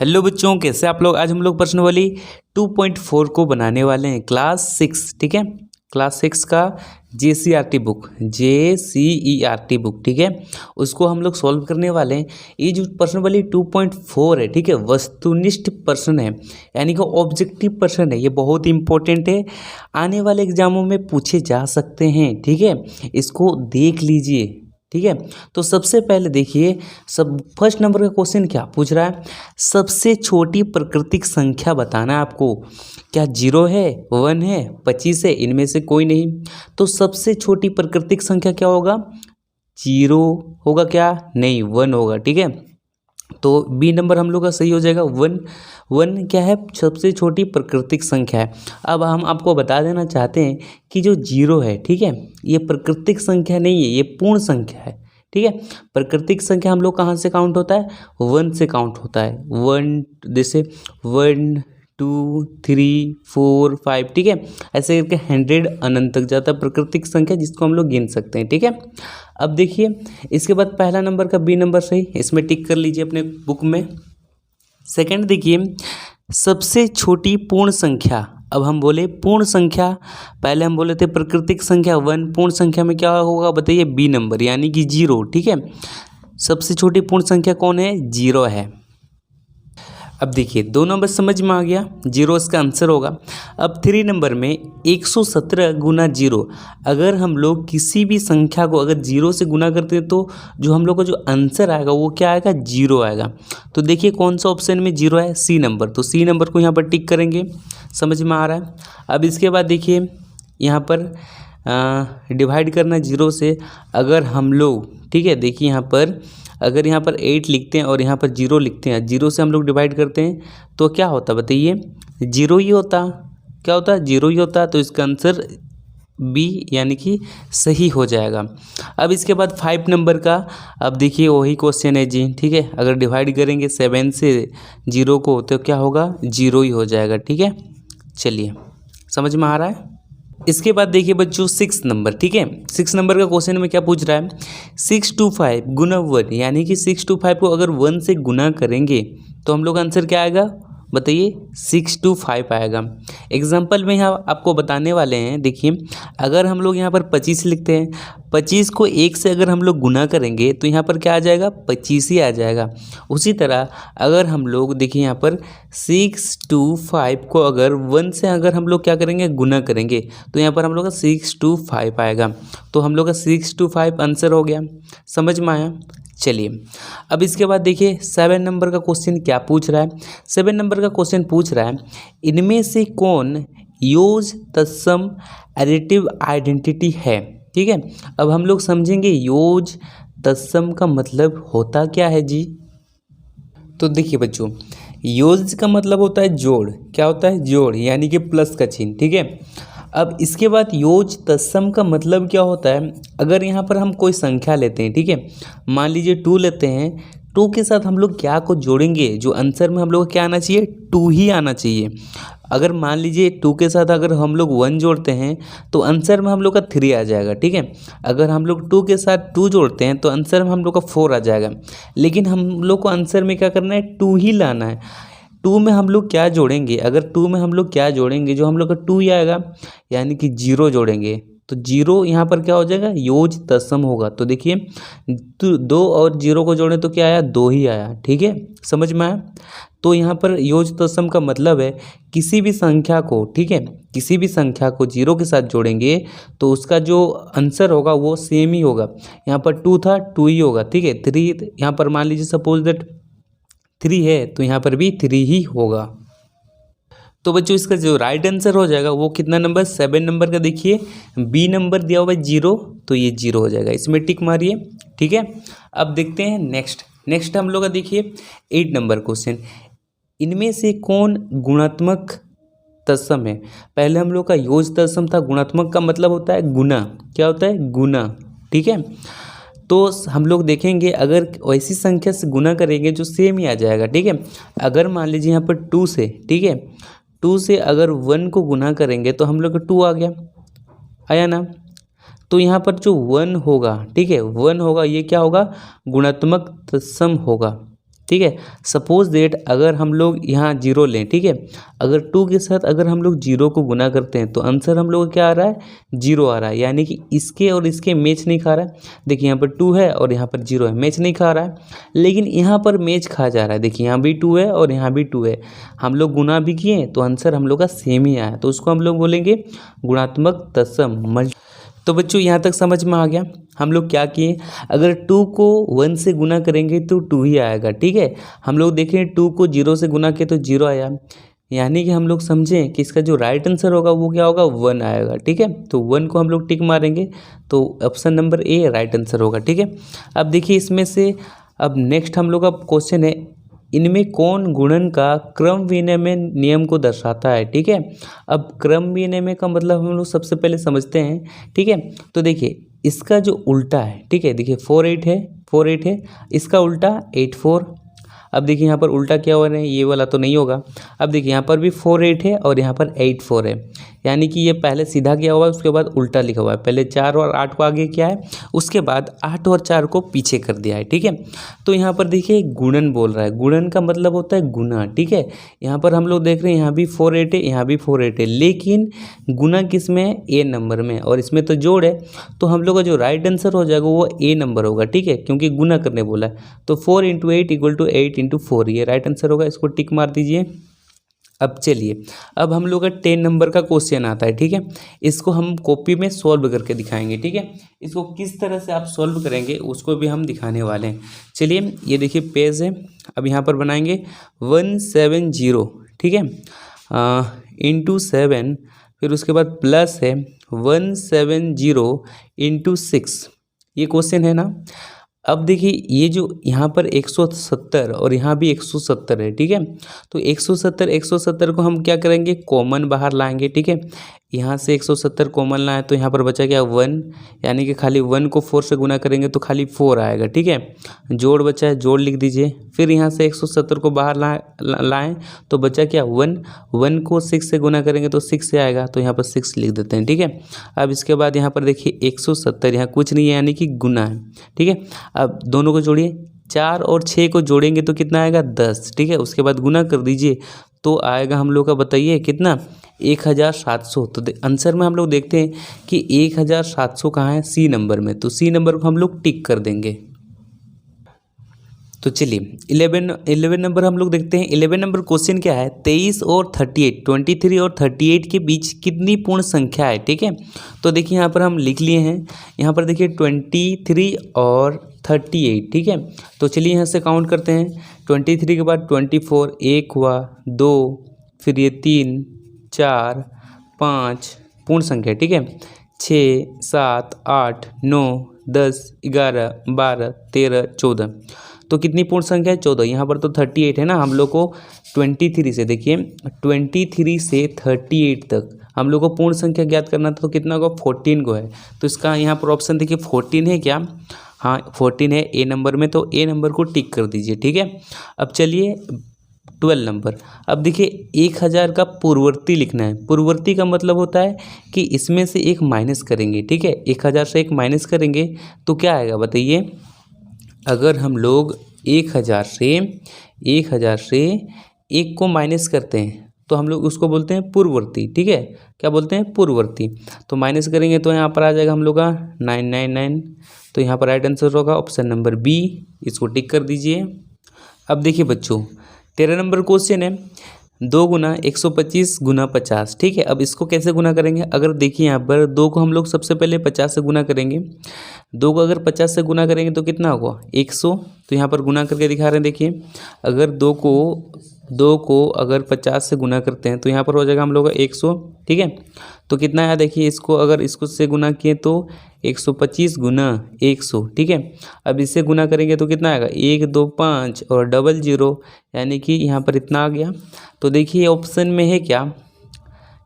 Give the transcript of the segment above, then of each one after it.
Hello बच्चों, कैसे आप लोग। आज हम लोग प्रश्न वाली 2.4 को बनाने वाले हैं क्लास 6। ठीक है, क्लास 6 का JCERT बुक, JCERT बुक, ठीक है, उसको हम लोग सॉल्व करने वाले हैं। ये जो प्रश्न वाली 2.4 है, ठीक है, वस्तुनिष्ठ प्रश्न है, यानी कि ऑब्जेक्टिव प्रश्न है। ये बहुत इंपॉर्टेंट है, आने वाले एग्जामों में पूछे जा सकते हैं। ठीक है, इसको देख लीजिए। ठीक है, तो सबसे पहले देखिए, फर्स्ट नंबर का क्वेश्चन क्या पूछ रहा है। सबसे छोटी प्राकृतिक संख्या बताना है आपको। क्या 0 है, 1 है, 25 है, इनमें से कोई नहीं। तो सबसे छोटी प्राकृतिक संख्या क्या होगा, 0 होगा क्या, नहीं 1 होगा। ठीक है, तो बी नंबर हम लोग का सही हो जाएगा। 1 क्या है, सबसे छोटी प्राकृतिक संख्या है। अब हम आपको बता देना चाहते हैं कि जो 0 है, ठीक है, ये प्राकृतिक संख्या नहीं है, ये पूर्ण संख्या है। ठीक है, प्राकृतिक संख्या हम लोग कहाँ से काउंट होता है, 1 से काउंट होता है। 1 जैसे 1 2 3 4 5, ठीक है, ऐसे करके 100 अनंत तक जाता है प्राकृतिक संख्या, जिसको हम लोग गिन सकते हैं। ठीक है, अब देखिए इसके बाद पहला नंबर का बी नंबर सही, इसमें टिक कर लीजिए अपने बुक में। सेकंड देखिए, सबसे छोटी पूर्ण संख्या। अब हम बोले पूर्ण संख्या, पहले हम बोले थे प्राकृतिक संख्या 1, पूर्ण संख्या में क्या होगा बताइए, बी नंबर यानी कि 0। ठीक है, सबसे छोटी पूर्ण संख्या कौन है, 0 है। अब देखिए 2 नंबर समझ में आ गया, 0 इसका आंसर होगा। अब 3 नंबर में 117 गुना 0, अगर हम लोग किसी भी संख्या को अगर 0 से गुना करते हैं तो जो हम लोग का जो आंसर आएगा वो क्या आएगा, 0 आएगा। तो देखिए कौन सा ऑप्शन में 0 है, सी नंबर। तो सी नंबर को यहाँ पर टिक करेंगे, समझ में आ रहा है। अब इसके बाद देखिए यहाँ पर डिवाइड करना 0 से, अगर हम लोग, ठीक है, देखिए यहाँ पर अगर यहाँ पर 8 लिखते हैं और यहाँ पर 0 लिखते हैं, 0 से हम लोग डिवाइड करते हैं तो क्या होता बताइए, 0 ही होता। क्या होता है, 0 ही होता। तो इसका आंसर बी यानी कि सही हो जाएगा। अब इसके बाद 5 नंबर का, अब देखिए वही क्वेश्चन है जी। ठीक है, अगर डिवाइड करेंगे 7 से 0 को तो क्या होगा, 0 ही हो जाएगा। ठीक है, चलिए समझ में आ रहा है। इसके बाद देखिए बच्चों 6 नंबर, ठीक है, 6 नंबर का क्वेश्चन में क्या पूछ रहा है, 625 गुना 1, यानी कि 625 को अगर 1 से गुना करेंगे तो हम लोग आंसर क्या आएगा बताइए, 625 आएगा। एग्जाम्पल में यहाँ आपको बताने वाले हैं। देखिए अगर हम लोग यहाँ पर 25 लिखते हैं, 25 को 1 से अगर हम लोग गुना करेंगे तो यहाँ पर क्या आ जाएगा, 25 ही आ जाएगा। उसी तरह अगर हम लोग देखिए यहाँ पर 625 को अगर 1 से अगर हम लोग क्या करेंगे, गुना करेंगे तो यहाँ पर हम लोग का 625 आएगा। तो हम लोग का 625 आंसर हो गया, समझ में आया। चलिए अब इसके बाद देखिए 7 नंबर का क्वेश्चन क्या पूछ रहा है। 7 नंबर का क्वेश्चन पूछ रहा है, इनमें से कौन योज तत्सम एडिटिव आइडेंटिटी है। ठीक है, अब हम लोग समझेंगे योज तत्सम का मतलब होता क्या है जी। तो देखिए बच्चों, योज का मतलब होता है जोड़। क्या होता है, जोड़, यानी कि प्लस का चिन्ह। ठीक है, अब इसके बाद योज तत्सम का मतलब क्या होता है, अगर यहाँ पर हम कोई संख्या लेते हैं, ठीक है, मान लीजिए 2 लेते हैं, 2 के साथ हम लोग क्या को जोड़ेंगे, जो आंसर में हम लोग क्या आना चाहिए, 2 ही आना चाहिए। अगर मान लीजिए 2 के साथ अगर हम लोग 1 जोड़ते हैं तो आंसर में हम लोग का 3 आ जाएगा। ठीक है, अगर हम लोग 2 के साथ 2 जोड़ते हैं तो आंसर में हम लोग का 4 आ जाएगा। लेकिन हम लोग को आंसर में क्या करना है, 2 ही लाना है। 2 में हम लोग क्या जोड़ेंगे, अगर 2 में हम लोग क्या जोड़ेंगे, जो हम लोग का 2 ही आएगा, यानी कि 0 जोड़ेंगे तो 0 यहाँ पर क्या हो जाएगा, योज तत्सम होगा। तो देखिए 2 और 0 को जोड़े तो क्या आया, 2 ही आया। ठीक है, समझ में आया। तो यहाँ पर योज तत्सम का मतलब है किसी भी संख्या को, ठीक है, किसी भी संख्या को 0 के साथ जोड़ेंगे तो उसका जो आंसर होगा वो सेम ही होगा। यहाँ पर 2 था, 2 ही होगा। ठीक है, 3 यहाँ पर मान लीजिए सपोज दैट 3 है तो यहाँ पर भी 3 ही होगा। तो बच्चों इसका जो राइट आंसर हो जाएगा वो कितना नंबर, 7 नंबर का। देखिए बी नंबर दिया हुआ है 0, तो ये 0 हो जाएगा, इसमें टिक मारिए। ठीक है, अब देखते हैं नेक्स्ट हम लोग का देखिए 8 नंबर क्वेश्चन, इनमें से कौन गुणात्मक तत्सम है। पहले हम लोग का योज तत्सम था, गुणात्मक का मतलब होता है गुना। क्या होता है, गुना। ठीक है, तो हम लोग देखेंगे अगर वैसी संख्या से गुना करेंगे जो सेम ही आ जाएगा। ठीक है, अगर मान लीजिए यहाँ पर 2 से, ठीक है, 2 से अगर 1 को गुना करेंगे तो हम लोग का 2 आ गया, आया ना। तो यहाँ पर जो 1 होगा, ठीक है, 1 होगा, ये क्या होगा, गुणात्मक तत्सम होगा। ठीक है। सपोज दैट अगर हम लोग यहाँ जीरो लें, ठीक है, अगर 2 के साथ अगर हम लोग जीरो को गुना करते हैं तो आंसर हम लोग क्या आ रहा है, जीरो आ रहा है, यानी कि इसके और इसके मैच नहीं खा रहा है। देखिए यहाँ पर 2 है और यहाँ पर जीरो है, मैच नहीं खा रहा है, लेकिन यहाँ पर मैच खा जा रहा है। देखिए यहाँ भी 2 है और यहाँ भी 2 है, हम लोग गुना भी किए तो आंसर हम लोग का सेम ही आया, तो उसको हम लोग बोलेंगे गुणात्मक तत्सम। तो बच्चों यहाँ तक समझ में आ गया। हम लोग क्या किए, अगर 2 को 1 से गुना करेंगे तो 2 ही आएगा, ठीक है। हम लोग देखें 2 को 0 से गुना किए तो 0 आया, यानी कि हम लोग समझें कि इसका जो राइट आंसर होगा वो क्या होगा, 1 आएगा, ठीक है। तो 1 को हम लोग टिक मारेंगे तो option number A right answer होगा, ठीक है। अब देखिए इसमें से अब नेक्स्ट हम लोग का क्वेश्चन है, इनमें कौन गुणन का क्रम विनिमय नियम को दर्शाता है, ठीक है। अब क्रम विनिमय का मतलब हम लोग सबसे पहले समझते हैं, ठीक है। तो देखिए इसका जो उल्टा है, ठीक है, देखिए 4 8 है, इसका उल्टा 8 4। अब देखिए यहाँ पर उल्टा क्या हो रहा है, ये वाला तो नहीं होगा। अब देखिए यहाँ पर भी 4 8 है और यहाँ पर 8 4 है, यानी कि ये पहले सीधा किया हुआ है, उसके बाद उल्टा लिखा हुआ है। पहले 4 और 8 को आगे किया है, उसके बाद 8 और 4 को पीछे कर दिया है, ठीक है। तो यहाँ पर देखिए गुणन बोल रहा है, गुणन का मतलब होता है गुना, ठीक है। यहाँ पर हम लोग देख रहे हैं यहाँ भी 4 8 है, यहाँ भी 4 8 है, लेकिन गुना किस में है, ए नंबर में, और इसमें तो जोड़ है, तो हम लोग का जो राइट आंसर हो जाएगा वो ए नंबर होगा, ठीक है, क्योंकि गुना करने बोला है। तो 4 × 8 = 8 × 4, ये राइट आंसर होगा, इसको टिक मार दीजिए। अब चलिए, अब हम लोग का 10 नंबर का क्वेश्चन आता है, ठीक है। इसको हम कॉपी में सॉल्व करके दिखाएंगे, ठीक है। इसको किस तरह से आप सॉल्व करेंगे उसको भी हम दिखाने वाले हैं। चलिए ये देखिए पेज है, अब यहाँ पर बनाएंगे 170, ठीक है, × 7, फिर उसके बाद प्लस है 170 × 6, ये क्वेश्चन है ना। अब देखिए ये जो यहाँ पर 170 और यहाँ भी 170 है, ठीक है। तो 170 को हम क्या करेंगे, कॉमन बाहर लाएंगे, ठीक है। यहाँ से 170 कॉमन लाए तो यहाँ पर बचा क्या, 1, यानी कि खाली 1 को 4 से गुना करेंगे तो खाली 4 आएगा, ठीक है। जोड़ बचा है, जोड़ लिख दीजिए। फिर यहाँ से 170 को बाहर लाएँ तो बचा क्या, 1 को 6 से गुना करेंगे तो 6 से आएगा, तो यहाँ पर 6 लिख देते हैं, ठीक है। अब इसके बाद यहाँ पर देखिए 170, यहाँ कुछ नहीं है, यानी कि गुना है, ठीक है। अब दोनों को जोड़िए, 4 और 6 को जोड़ेंगे तो कितना आएगा, 10, ठीक है। उसके बाद गुना कर दीजिए तो आएगा हम लोग का, बताइए कितना, 1700। तो आंसर में हम लोग देखते हैं कि 1700 कहाँ है, सी नंबर में, तो सी नंबर को हम लोग टिक कर देंगे। तो चलिए 11 नंबर हम लोग देखते हैं। 11 नंबर क्वेश्चन क्या है, 23 और 38, 23 और 38 के बीच कितनी पूर्ण संख्या है, ठीक है। तो देखिए यहाँ पर हम लिख लिए हैं, यहाँ पर देखिए 23 और 38, ठीक है। तो चलिए यहाँ से काउंट करते हैं, 23 के बाद 24, 1 हुआ, 2, फिर ये 3 4 5 पूर्ण संख्या, ठीक है, 6 7 8 9 10 11 12 13 14, तो कितनी पूर्ण संख्या है, 14। यहाँ पर तो 38 है ना, हम लोग को 23 से, देखिए 23 से 38 तक हम लोग को पूर्ण संख्या ज्ञात करना था, तो कितना होगा, 14 को है। तो इसका यहाँ पर ऑप्शन देखिए 14 है क्या, हाँ 14 है ए नंबर में, तो ए नंबर को टिक कर दीजिए, ठीक है। अब चलिए 12 नंबर, अब देखिए 1000 का पूर्ववर्ती लिखना है। पूर्ववर्ती का मतलब होता है कि इसमें से एक माइनस करेंगे, ठीक है, 1000 से एक माइनस करेंगे तो क्या आएगा, बताइए। अगर हम लोग 1000 से एक को माइनस करते हैं तो हम लोग उसको बोलते हैं पूर्ववर्ती, ठीक है, क्या बोलते हैं, पूर्ववर्ती। तो माइनस करेंगे तो यहाँ पर आ जाएगा हम लोग का 999, तो यहाँ पर राइट आंसर होगा ऑप्शन नंबर बी, इसको टिक कर दीजिए। अब देखिए बच्चों 13 नंबर क्वेश्चन है, 2 गुना 125 गुना 50, ठीक है। अब इसको कैसे गुना करेंगे, अगर देखिए यहाँ पर 2 को हम लोग सबसे पहले 50 से गुना करेंगे, 2 को अगर 50 से गुना करेंगे तो कितना होगा, 100। तो यहाँ पर गुना करके दिखा रहे हैं, देखिए अगर 2 को अगर 50 से गुना करते हैं तो यहाँ पर हो जाएगा हम लोग का 100, ठीक है। तो कितना है, देखिए इसको अगर इसको से गुना किए तो 125 गुना 100, ठीक है। अब इससे गुना करेंगे तो कितना आएगा, 1 2 5 और 00, यानी कि यहाँ पर इतना आ गया। तो देखिए ऑप्शन में है क्या,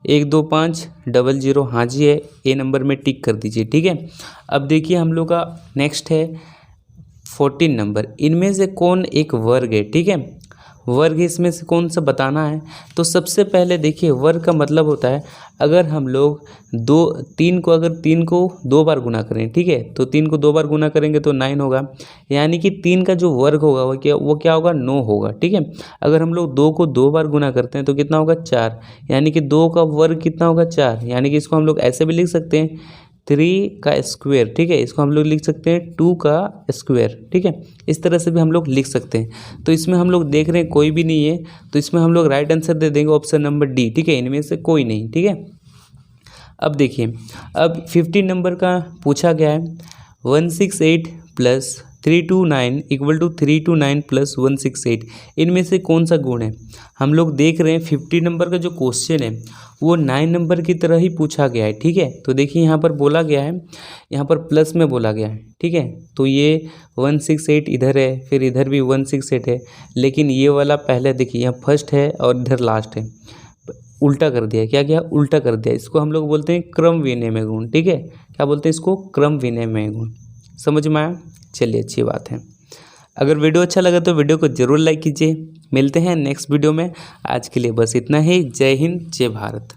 1 2 5 00, हाँ जी है, ए नंबर में टिक कर दीजिए, ठीक है। अब देखिए हम लोग का नेक्स्ट है 14 नंबर, इनमें से कौन एक वर्ग है, ठीक है। वर्ग इसमें से कौन सा बताना है। तो सबसे पहले देखिए वर्ग का मतलब होता है अगर हम लोग तीन को 2 बार गुना करें, ठीक है, तो 3 को 2 बार गुना करेंगे तो 9 होगा, यानी कि 3 का जो वर्ग होगा वो क्या होगा 9 होगा, ठीक है। अगर हम लोग 2 को 2 बार गुना करते हैं तो कितना होगा 4, यानी कि 2 का वर्ग कितना होगा 4, यानी कि इसको हम लोग ऐसे भी लिख सकते हैं 3 का स्क्वायर, ठीक है, इसको हम लोग लिख सकते हैं 2 का स्क्वायर, ठीक है, इस तरह से भी हम लोग लिख सकते हैं। तो इसमें हम लोग देख रहे हैं कोई भी नहीं है, तो इसमें हम लोग राइट आंसर दे देंगे ऑप्शन नंबर डी, ठीक है, इनमें से कोई नहीं, ठीक है। अब देखिए, अब 15 नंबर का पूछा गया है 168 प्लस 329 इक्वल टू 329 प्लस 168, इनमें से कौन सा गुण है। हम लोग देख रहे हैं 50 नंबर का जो क्वेश्चन है वो 9 नंबर की तरह ही पूछा गया है, ठीक है। तो देखिए यहाँ पर बोला गया है, यहाँ पर प्लस में बोला गया है, ठीक है, तो ये 168 इधर है, फिर इधर भी 168 है, लेकिन ये वाला पहले देखिए यहाँ फर्स्ट है और इधर लास्ट है, उल्टा कर दिया, क्या किया उल्टा कर दिया। इसको हम लोग बोलते हैं क्रम विनिमय गुण, ठीक है, क्या बोलते हैं इसको क्रम विनिमय गुण। समझ में आया, चलिए अच्छी बात है। अगर वीडियो अच्छा लगा तो वीडियो को ज़रूर लाइक कीजिए। मिलते हैं नेक्स्ट वीडियो में, आज के लिए बस इतना ही। जय हिंद, जय भारत।